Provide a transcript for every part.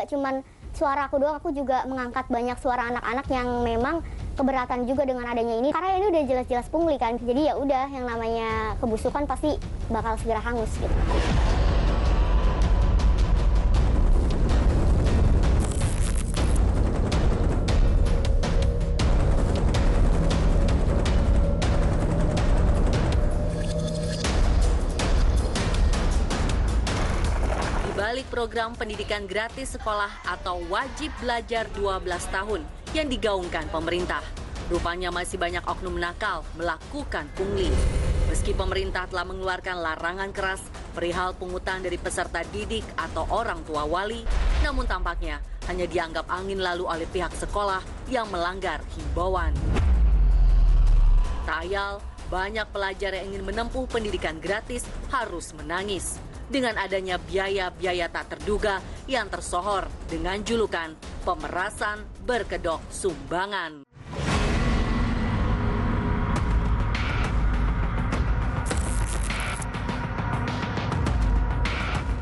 nggak cuman suara aku doang, aku juga mengangkat banyak suara anak-anak yang memang keberatan juga dengan adanya ini. Karena ini udah jelas-jelas pungli kan, jadi ya udah yang namanya kebusukan pasti bakal segera hangus gitu. Balik program pendidikan gratis sekolah atau wajib belajar 12 tahun yang digaungkan pemerintah. Rupanya masih banyak oknum nakal melakukan pungli. Meski pemerintah telah mengeluarkan larangan keras perihal pungutan dari peserta didik atau orang tua wali, namun tampaknya hanya dianggap angin lalu oleh pihak sekolah yang melanggar himbauan. Tak ayal, banyak pelajar yang ingin menempuh pendidikan gratis harus menangis dengan adanya biaya-biaya tak terduga yang tersohor dengan julukan pemerasan berkedok sumbangan.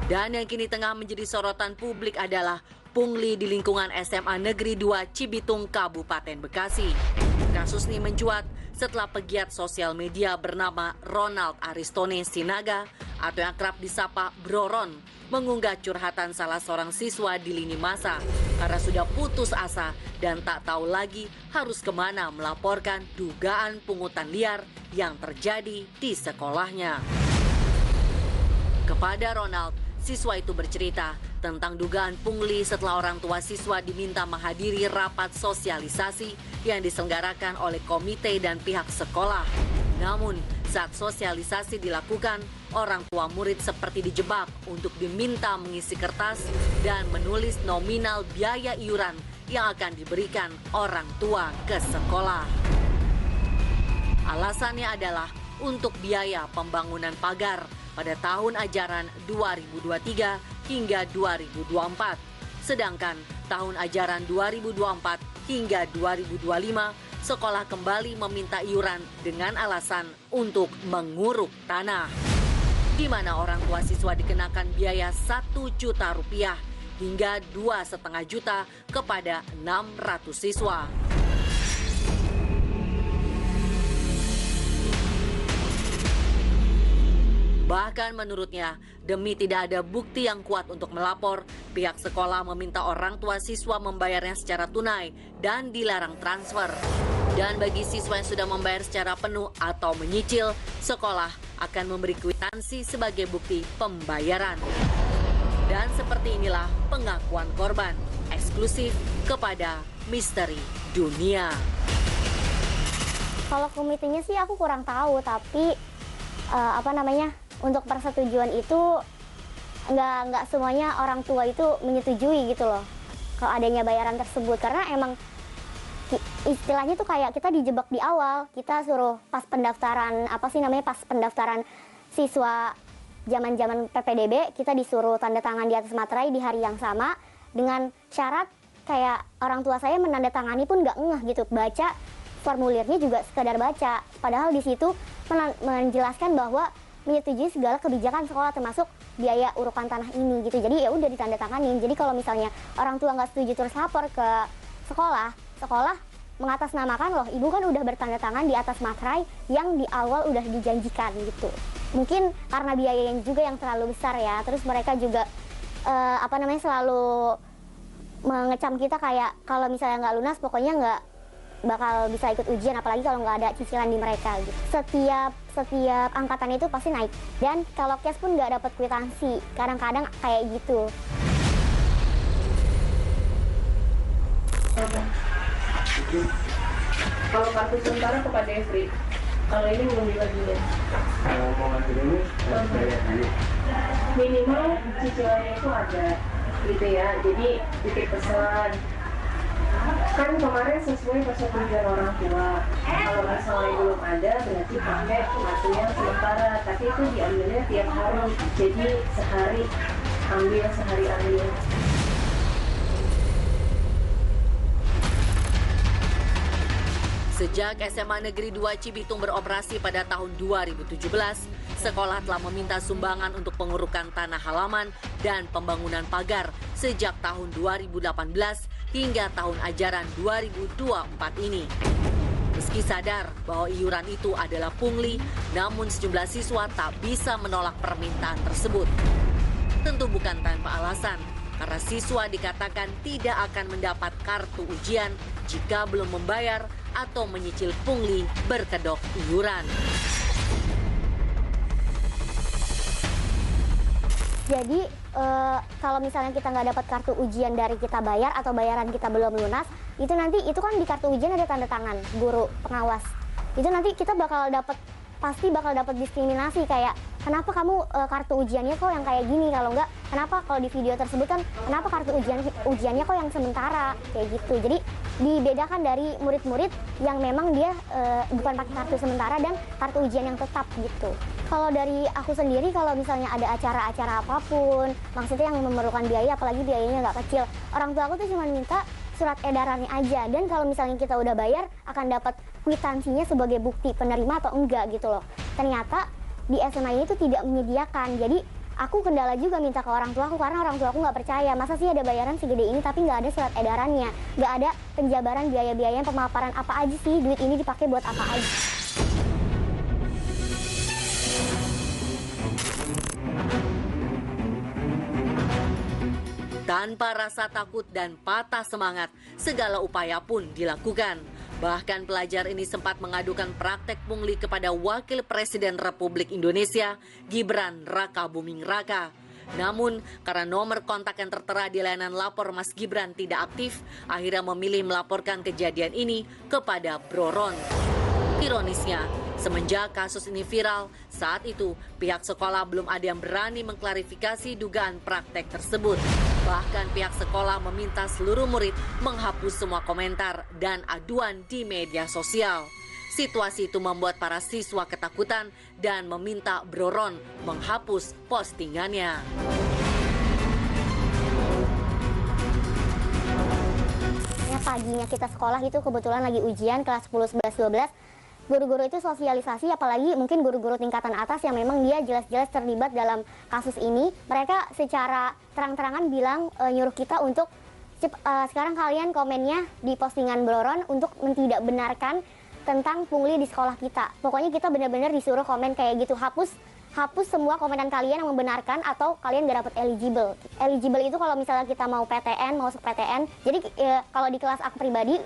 Dan yang kini tengah menjadi sorotan publik adalah pungli di lingkungan SMA Negeri 2 Cibitung, Kabupaten Bekasi. Kasus ini mencuat setelah pegiat sosial media bernama Ronald Aristone Sinaga atau yang kerap disapa Bro Ron mengunggah curhatan salah seorang siswa di lini masa karena sudah putus asa dan tak tahu lagi harus kemana melaporkan dugaan pungutan liar yang terjadi di sekolahnya. Kepada Ronald, siswa itu bercerita tentang dugaan pungli setelah orang tua siswa diminta menghadiri rapat sosialisasi yang diselenggarakan oleh komite dan pihak sekolah. Namun, saat sosialisasi dilakukan, orang tua murid seperti dijebak untuk diminta mengisi kertas dan menulis nominal biaya iuran yang akan diberikan orang tua ke sekolah. Alasannya adalah untuk biaya pembangunan pagar pada tahun ajaran 2023 hingga 2024. Sedangkan tahun ajaran 2024 hingga 2025, sekolah kembali meminta iuran dengan alasan untuk menguruk tanah, di mana orang tua siswa dikenakan biaya 1 juta rupiah hingga 2,5 juta kepada 600 siswa. Bahkan menurutnya, demi tidak ada bukti yang kuat untuk melapor, pihak sekolah meminta orang tua siswa membayarnya secara tunai dan dilarang transfer. Dan bagi siswa yang sudah membayar secara penuh atau menyicil, sekolah akan memberi kwitansi sebagai bukti pembayaran. Dan seperti inilah pengakuan korban, eksklusif kepada Misteri Dunia. Kalau komitenya sih aku kurang tahu, tapi untuk persetujuan itu nggak semuanya orang tua itu menyetujui gitu loh kalau adanya bayaran tersebut, karena emang istilahnya tuh kayak kita dijebak di awal. Kita suruh pas pendaftaran pas pendaftaran siswa zaman PPDB, kita disuruh tanda tangan di atas materai di hari yang sama dengan syarat kayak orang tua saya menandatangani pun nggak ngeh gitu, baca formulirnya juga sekadar baca, padahal di situ menjelaskan bahwa menyetujui segala kebijakan sekolah termasuk biaya urukan tanah ini gitu. Jadi ya udah ditandatanganin. Jadi kalau misalnya orang tua nggak setuju terus lapor ke sekolah mengatasnamakan loh, ibu kan udah bertanda tangan di atas materai yang di awal udah dijanjikan gitu. Mungkin karena biayanya juga yang terlalu besar ya. Terus mereka juga selalu mengecam kita kayak kalau misalnya nggak lunas pokoknya nggak bakal bisa ikut ujian, apalagi kalau nggak ada cicilan di mereka gitu. Setiap angkatan itu pasti naik, dan kalau cash pun nggak dapat kwitansi, kadang-kadang kayak gitu. Kalau kartu sementara kepada Efri, kalau ini belum dibagiin. Kalau mau ngambil dulu, bayar dulu. Minimal cicilannya itu ada, gitu ya. Jadi titip pesan. Kan kemarin sesuai persetujuan orang tua. Kalau misalnya belum ada, berarti pakai kartu yang sementara. Tapi itu diambilnya tiap hari. Jadi sehari ambil. Sejak SMA Negeri 2 Cibitung beroperasi pada tahun 2017, sekolah telah meminta sumbangan untuk pengurukan tanah halaman dan pembangunan pagar sejak tahun 2018 hingga tahun ajaran 2024 ini. Meski sadar bahwa iuran itu adalah pungli, namun sejumlah siswa tak bisa menolak permintaan tersebut. Tentu bukan tanpa alasan, karena siswa dikatakan tidak akan mendapat kartu ujian jika belum membayar atau menyicil pungli berkedok iuran. Jadi kalau misalnya kita nggak dapat kartu ujian dari kita bayar atau bayaran kita belum lunas, itu nanti itu kan di kartu ujian ada tanda tangan guru pengawas. Itu nanti kita pasti bakal dapat diskriminasi, kayak kenapa kamu kartu ujiannya kok yang kayak gini, kalau enggak kenapa kalau di video tersebut kan kenapa kartu ujiannya kok yang sementara kayak gitu. Jadi dibedakan dari murid-murid yang memang dia bukan pakai kartu sementara dan kartu ujian yang tetap gitu. Kalau dari aku sendiri, kalau misalnya ada acara-acara apapun, maksudnya yang memerlukan biaya, apalagi biayanya nggak kecil, orang tua aku tuh cuma minta surat edarannya aja, dan kalau misalnya kita udah bayar akan dapat kwitansinya sebagai bukti penerima atau enggak gitu loh. Ternyata di SMA ini tuh tidak menyediakan, jadi aku kendala juga minta ke orang tua aku karena orang tua aku nggak percaya, masa sih ada bayaran segede ini tapi nggak ada surat edarannya, nggak ada penjabaran biaya-biaya, pemaparan apa aja sih duit ini dipakai buat apa aja. Tanpa rasa takut dan patah semangat, segala upaya pun dilakukan. Bahkan pelajar ini sempat mengadukan praktek pungli kepada Wakil Presiden Republik Indonesia, Gibran Rakabuming Raka. Namun, karena nomor kontak yang tertera di layanan lapor Mas Gibran tidak aktif, akhirnya memilih melaporkan kejadian ini kepada Bro Ron. Ironisnya, semenjak kasus ini viral, saat itu pihak sekolah belum ada yang berani mengklarifikasi dugaan praktek tersebut. Bahkan pihak sekolah meminta seluruh murid menghapus semua komentar dan aduan di media sosial. Situasi itu membuat para siswa ketakutan dan meminta Bro Ron menghapus postingannya. Paginya kita sekolah itu kebetulan lagi ujian kelas 10, 11, 12. Guru-guru itu sosialisasi, apalagi mungkin guru-guru tingkatan atas yang memang dia jelas-jelas terlibat dalam kasus ini. Mereka secara terang-terangan bilang nyuruh kita untuk sekarang kalian komennya di postingan Bro Ron untuk tidak benarkan tentang pungli di sekolah kita. Pokoknya kita benar-benar disuruh komen kayak gitu, hapus semua komenan kalian yang membenarkan atau kalian gak dapet eligible. Eligible itu kalau misalnya kita mau PTN, mau masuk PTN. Jadi kalau di kelas aku pribadi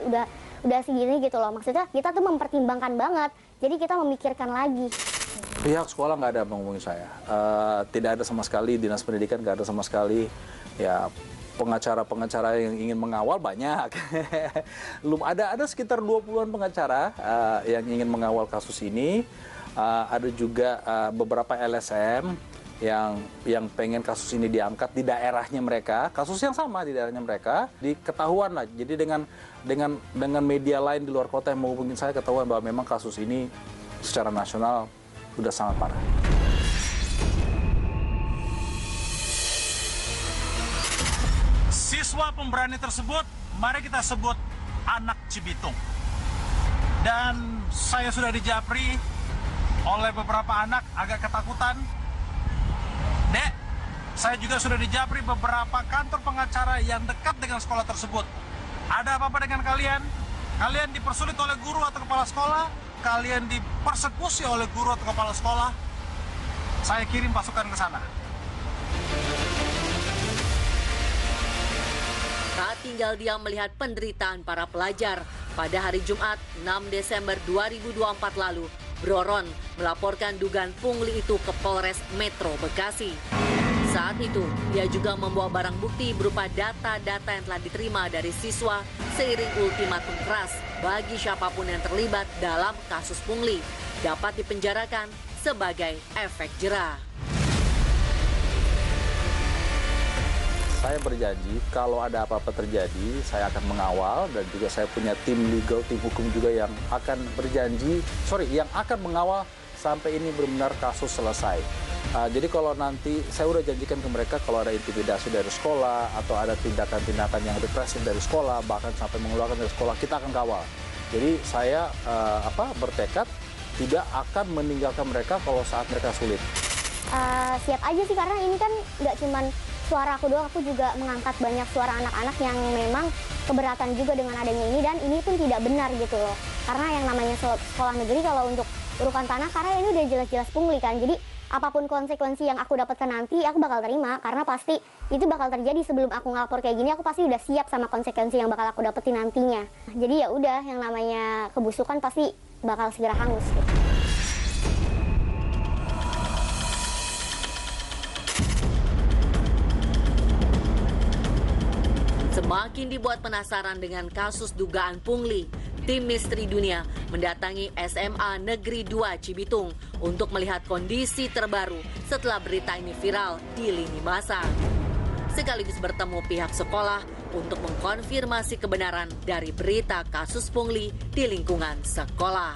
udah segini gitu loh. Maksudnya kita tuh mempertimbangkan banget. Jadi kita memikirkan lagi. Pihak sekolah nggak ada menghubungi saya. Tidak ada sama sekali, Dinas Pendidikan nggak ada sama sekali. Ya, pengacara-pengacara yang ingin mengawal banyak. Belum ada sekitar 20-an pengacara yang ingin mengawal kasus ini. Ada juga beberapa LSM yang pengen kasus ini diangkat di daerahnya mereka, kasus yang sama di daerahnya mereka, diketahuan lah. Jadi dengan media lain di luar kota yang menghubungi saya, ketahuan bahwa memang kasus ini secara nasional sudah sangat parah. Siswa pemberani tersebut, mari kita sebut anak Cibitung. Dan saya sudah dijapri oleh beberapa anak agak ketakutan. Dek, saya juga sudah dijapri beberapa kantor pengacara yang dekat dengan sekolah tersebut. Ada apa-apa dengan kalian? Kalian dipersulit oleh guru atau kepala sekolah? Kalian dipersekusi oleh guru atau kepala sekolah? Saya kirim pasukan ke sana. Tak tinggal diam melihat penderitaan para pelajar. Pada hari Jumat 6 Desember 2024 lalu, Bro Ron melaporkan dugaan pungli itu ke Polres Metro Bekasi. Saat itu, dia juga membawa barang bukti berupa data-data yang telah diterima dari siswa seiring ultimatum keras bagi siapapun yang terlibat dalam kasus pungli dapat dipenjarakan sebagai efek jera. Saya berjanji kalau ada apa-apa terjadi, saya akan mengawal, dan juga saya punya tim legal, tim hukum juga yang akan yang akan mengawal sampai ini benar-benar kasus selesai. Jadi kalau nanti, saya udah janjikan ke mereka kalau ada intimidasi dari sekolah atau ada tindakan-tindakan yang represif dari sekolah, bahkan sampai mengeluarkan dari sekolah, kita akan kawal. Jadi saya bertekad tidak akan meninggalkan mereka kalau saat mereka sulit. Siap aja sih, karena ini kan nggak cuman suara aku doang, aku juga mengangkat banyak suara anak-anak yang memang keberatan juga dengan adanya ini, dan ini pun tidak benar gitu loh. Karena yang namanya sekolah negeri kalau untuk urukan tanah, karena ini udah jelas-jelas pungli kan, jadi apapun konsekuensi yang aku dapatkan nanti, aku bakal terima, karena pasti itu bakal terjadi. Sebelum aku ngelapor kayak gini, aku pasti udah siap sama konsekuensi yang bakal aku dapetin nantinya. Jadi ya udah, yang namanya kebusukan pasti bakal segera hangus gitu. Semakin dibuat penasaran dengan kasus dugaan pungli, tim Misteri Dunia mendatangi SMA Negeri 2 Cibitung untuk melihat kondisi terbaru setelah berita ini viral di lini masa. Sekaligus bertemu pihak sekolah untuk mengkonfirmasi kebenaran dari berita kasus pungli di lingkungan sekolah.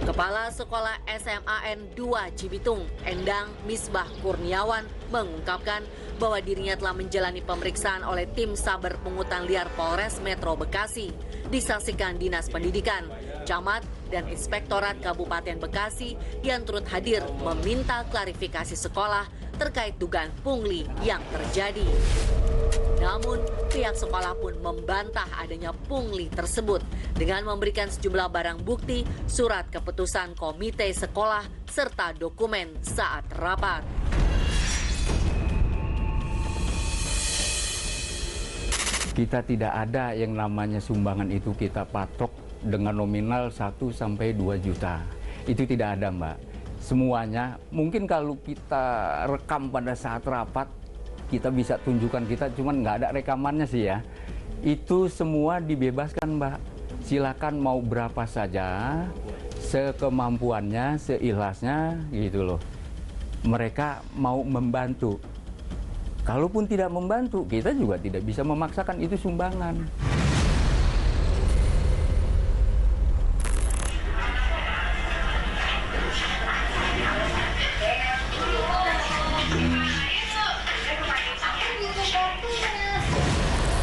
Kepala Sekolah SMAN 2 Cibitung, Endang Misbah Kurniawan, mengungkapkan bahwa dirinya telah menjalani pemeriksaan oleh tim Saber Pungutan Liar Polres Metro Bekasi. Disaksikan Dinas Pendidikan, Camat, dan Inspektorat Kabupaten Bekasi yang turut hadir meminta klarifikasi sekolah terkait dugaan pungli yang terjadi. Namun, pihak sekolah pun membantah adanya pungli tersebut dengan memberikan sejumlah barang bukti, surat keputusan komite sekolah, serta dokumen saat rapat. Kita tidak ada yang namanya sumbangan itu kita patok dengan nominal 1 sampai 2 juta. Itu tidak ada, Mbak. Semuanya, mungkin kalau kita rekam pada saat rapat, kita bisa tunjukkan kita, cuman nggak ada rekamannya sih ya. Itu semua dibebaskan, Mbak. Silakan mau berapa saja, sekemampuannya, seikhlasnya gitu loh. Mereka mau membantu. Kalaupun tidak membantu, kita juga tidak bisa memaksakan, itu sumbangan.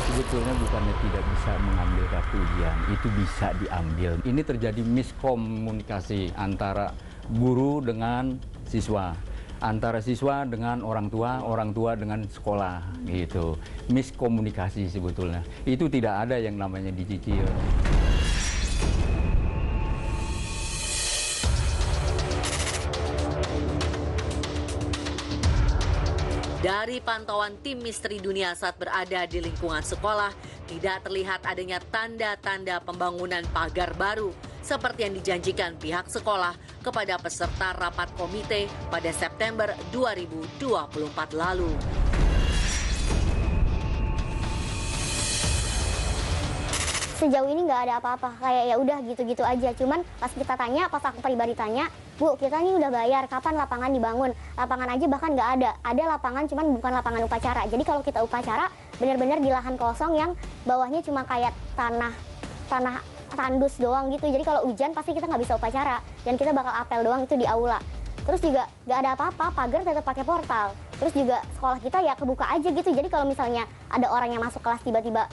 Sebetulnya bukannya tidak bisa mengambil kartu ujian, itu bisa diambil. Ini terjadi miskomunikasi antara guru dengan siswa, antara siswa dengan orang tua dengan sekolah gitu. Miskomunikasi sebetulnya. Itu tidak ada yang namanya dicicil. Dari pantauan tim Misteri Dunia saat berada di lingkungan sekolah, tidak terlihat adanya tanda-tanda pembangunan pagar baru seperti yang dijanjikan pihak sekolah kepada peserta rapat komite pada September 2024 lalu. Sejauh ini nggak ada apa-apa, kayak ya udah gitu-gitu aja. Cuman pas kita tanya, pas aku pribadi tanya, Bu, kita ini udah bayar, kapan lapangan dibangun? Lapangan aja bahkan nggak ada. Ada lapangan, cuman bukan lapangan upacara. Jadi kalau kita upacara, benar-benar di lahan kosong yang bawahnya cuma kayak tanah tandus doang gitu. Jadi kalau hujan pasti kita nggak bisa upacara. Dan kita bakal apel doang itu di aula. Terus juga nggak ada apa-apa, pagar tetap pakai portal. Terus juga sekolah kita ya kebuka aja gitu. Jadi kalau misalnya ada orang yang masuk kelas tiba-tiba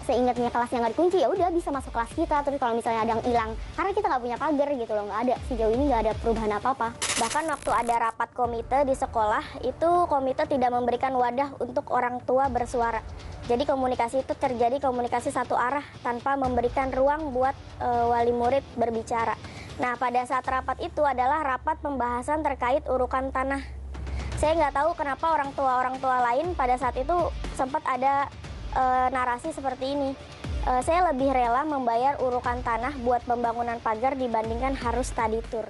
seingatnya kelasnya nggak dikunci, ya udah bisa masuk kelas kita. Terus kalau misalnya ada yang hilang, karena kita nggak punya pagar gitu loh, nggak ada. Sejauh ini nggak ada perubahan apa-apa. Bahkan waktu ada rapat komite di sekolah, itu komite tidak memberikan wadah untuk orang tua bersuara. Jadi komunikasi itu terjadi komunikasi satu arah tanpa memberikan ruang buat wali murid berbicara. Nah, pada saat rapat itu adalah rapat pembahasan terkait urukan tanah. Saya nggak tahu kenapa orang tua lain pada saat itu sempat ada narasi seperti ini. Saya lebih rela membayar urukan tanah buat pembangunan pagar dibandingkan harus study tour.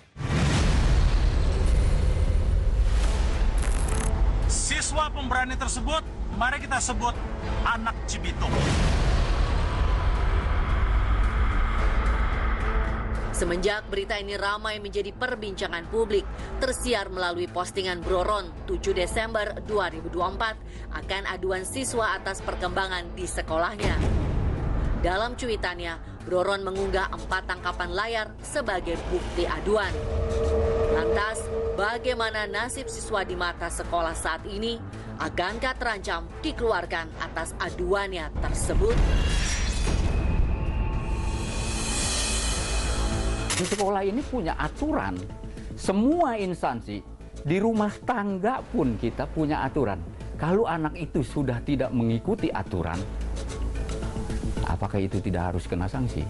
Siswa pemberani tersebut, mari kita sebut anak Cibitung. Semenjak berita ini ramai menjadi perbincangan publik, tersiar melalui postingan Bro Ron 7 Desember 2024 akan aduan siswa atas perkembangan di sekolahnya. Dalam cuitannya, Bro Ron mengunggah 4 tangkapan layar sebagai bukti aduan. Lantas, bagaimana nasib siswa di mata sekolah saat ini? Akankah terancam dikeluarkan atas aduannya tersebut? Di sekolah ini punya aturan. Semua instansi, di rumah tangga pun kita punya aturan. Kalau anak itu sudah tidak mengikuti aturan, apakah itu tidak harus kena sanksi?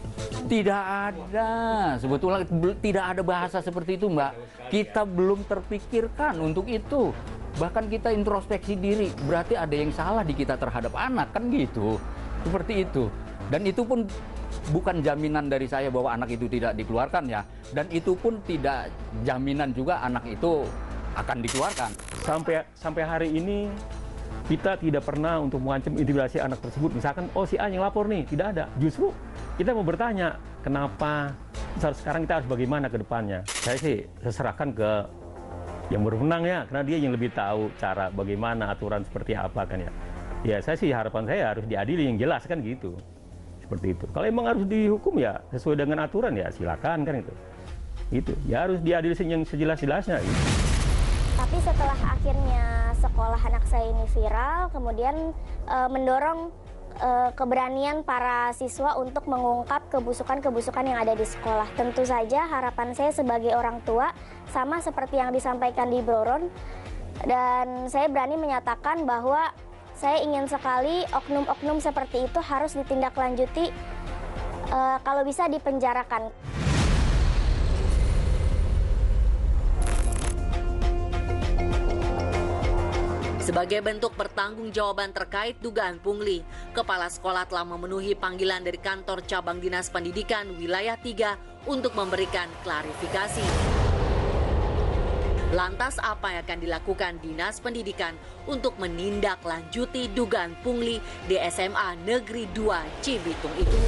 Tidak ada. Sebetulnya tidak ada bahasa seperti itu, Mbak. Kita belum terpikirkan untuk itu. Bahkan kita introspeksi diri. Berarti ada yang salah di kita terhadap anak, kan gitu. Seperti itu. Dan itu pun bukan jaminan dari saya bahwa anak itu tidak dikeluarkan ya. Dan itu pun tidak jaminan juga anak itu akan dikeluarkan. Sampai hari ini kita tidak pernah untuk mengancam intimidasi anak tersebut. Misalkan, oh si A yang lapor nih, tidak ada. Justru kita mau bertanya, kenapa sekarang kita harus bagaimana ke depannya? Saya sih serahkan ke yang berwenang ya, karena dia yang lebih tahu cara bagaimana aturan seperti apa kan ya. Ya saya sih harapan saya harus diadili yang jelas kan gitu. Seperti itu. Kalau emang harus dihukum ya sesuai dengan aturan ya silakan kan itu. Itu ya harus diadili yang sejelas-jelasnya. Gitu. Tapi setelah akhirnya sekolah anak saya ini viral, kemudian mendorong keberanian para siswa untuk mengungkap kebusukan-kebusukan yang ada di sekolah. Tentu saja harapan saya sebagai orang tua sama seperti yang disampaikan di Bro Ron, dan saya berani menyatakan bahwa saya ingin sekali oknum-oknum seperti itu harus ditindaklanjuti, kalau bisa dipenjarakan. Sebagai bentuk pertanggungjawaban terkait dugaan pungli, Kepala Sekolah telah memenuhi panggilan dari Kantor Cabang Dinas Pendidikan Wilayah 3 untuk memberikan klarifikasi. Lantas apa yang akan dilakukan Dinas Pendidikan untuk menindaklanjuti dugaan pungli di SMA Negeri 2 Cibitung itu?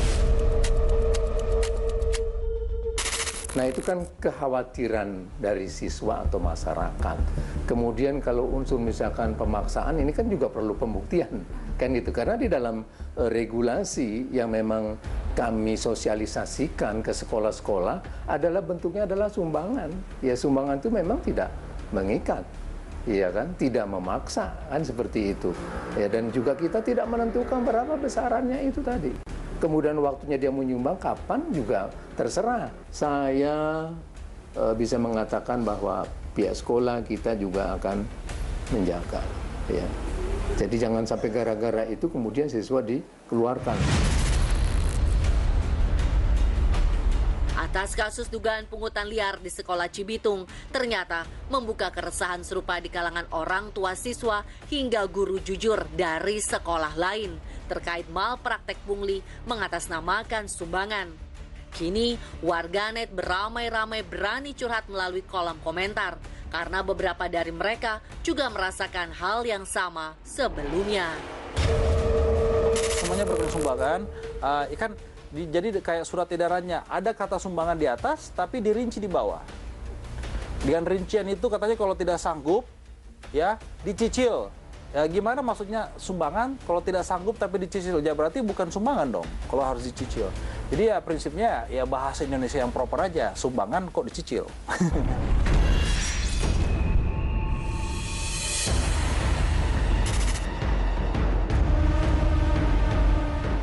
Nah itu kan kekhawatiran dari siswa atau masyarakat. Kemudian kalau unsur misalkan pemaksaan ini kan juga perlu pembuktian. Kan gitu, karena di dalam regulasi yang memang kami sosialisasikan ke sekolah-sekolah adalah bentuknya adalah sumbangan. Ya sumbangan itu memang tidak mengikat. Iya kan, tidak memaksa kan seperti itu. Ya dan juga kita tidak menentukan berapa besarannya itu tadi. Kemudian waktunya dia menyumbang kapan juga terserah. Saya bisa mengatakan bahwa pihak sekolah kita juga akan menjaga. Ya. Jadi jangan sampai gara-gara itu kemudian siswa dikeluarkan. Atas kasus dugaan pungutan liar di sekolah Cibitung, ternyata membuka keresahan serupa di kalangan orang tua siswa hingga guru jujur dari sekolah lain terkait malpraktek pungli mengatasnamakan sumbangan. Kini, warganet beramai-ramai berani curhat melalui kolom komentar karena beberapa dari mereka juga merasakan hal yang sama sebelumnya. Semuanya berkersumbangan, ikan jadi kayak surat edarannya, ada kata sumbangan di atas tapi dirinci di bawah. Dengan rincian itu katanya kalau tidak sanggup ya dicicil. Ya gimana maksudnya sumbangan kalau tidak sanggup tapi dicicil? Ya berarti bukan sumbangan dong kalau harus dicicil. Jadi ya prinsipnya ya bahasa Indonesia yang proper aja, sumbangan kok dicicil.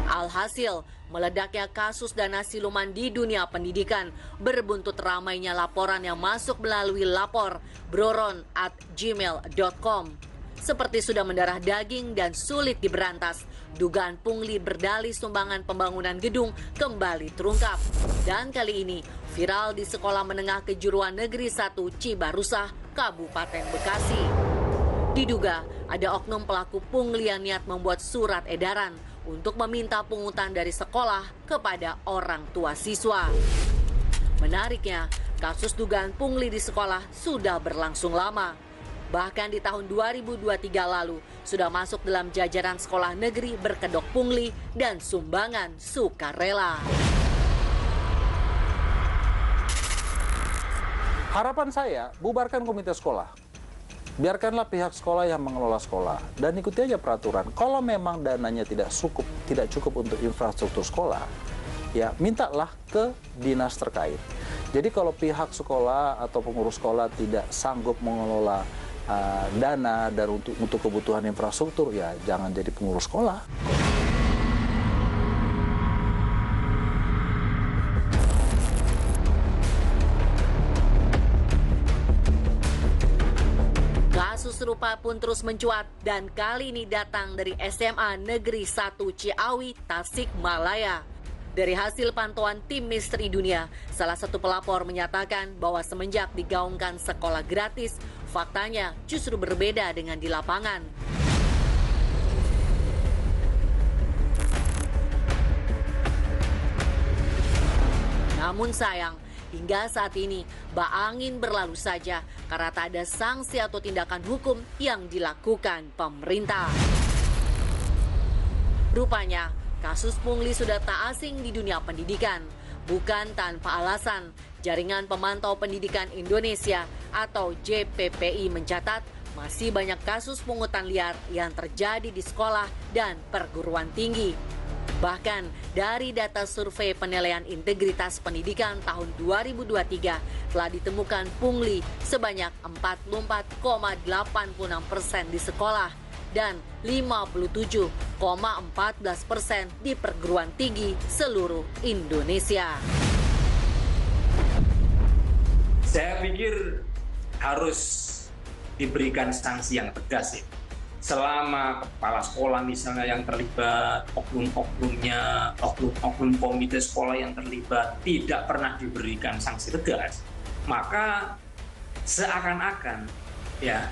Alhasil, meledaknya kasus dana siluman di dunia pendidikan berbuntut ramainya laporan yang masuk melalui lapor broron@gmail.com. Seperti sudah mendarah daging dan sulit diberantas, dugaan pungli berdalih sumbangan pembangunan gedung kembali terungkap. Dan kali ini viral di Sekolah Menengah Kejuruan Negeri 1 Cibarusah, Kabupaten Bekasi. Diduga ada oknum pelaku pungli yang niat membuat surat edaran untuk meminta pungutan dari sekolah kepada orang tua siswa. Menariknya, kasus dugaan pungli di sekolah sudah berlangsung lama. Bahkan di tahun 2023 lalu sudah masuk dalam jajaran sekolah negeri berkedok pungli dan sumbangan sukarela. Harapan saya, bubarkan komite sekolah. Biarkanlah pihak sekolah yang mengelola sekolah dan ikuti aja peraturan. Kalau memang dananya tidak cukup untuk infrastruktur sekolah, ya mintalah ke dinas terkait. Jadi kalau pihak sekolah atau pengurus sekolah tidak sanggup mengelola dana dan untuk kebutuhan infrastruktur, ya jangan jadi pengurus sekolah. Kasus serupa pun terus mencuat dan kali ini datang dari SMA Negeri 1 Ciawi, Tasikmalaya. Dari hasil pantauan tim Misteri Dunia, salah satu pelapor menyatakan bahwa semenjak digaungkan sekolah gratis, faktanya justru berbeda dengan di lapangan. Namun sayang, hingga saat ini, angin berlalu saja karena tak ada sanksi atau tindakan hukum yang dilakukan pemerintah. Rupanya, kasus pungli sudah tak asing di dunia pendidikan. Bukan tanpa alasan, Jaringan Pemantau Pendidikan Indonesia atau JPPI mencatat masih banyak kasus pungutan liar yang terjadi di sekolah dan perguruan tinggi. Bahkan dari data survei penilaian integritas pendidikan tahun 2023 telah ditemukan pungli sebanyak 44,86% di sekolah dan 57,14% di perguruan tinggi seluruh Indonesia. Saya pikir harus diberikan sanksi yang tegas ya. Selama kepala sekolah misalnya yang terlibat, oknum-oknumnya, oknum komite sekolah yang terlibat tidak pernah diberikan sanksi tegas, maka seakan-akan ya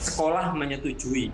sekolah menyetujui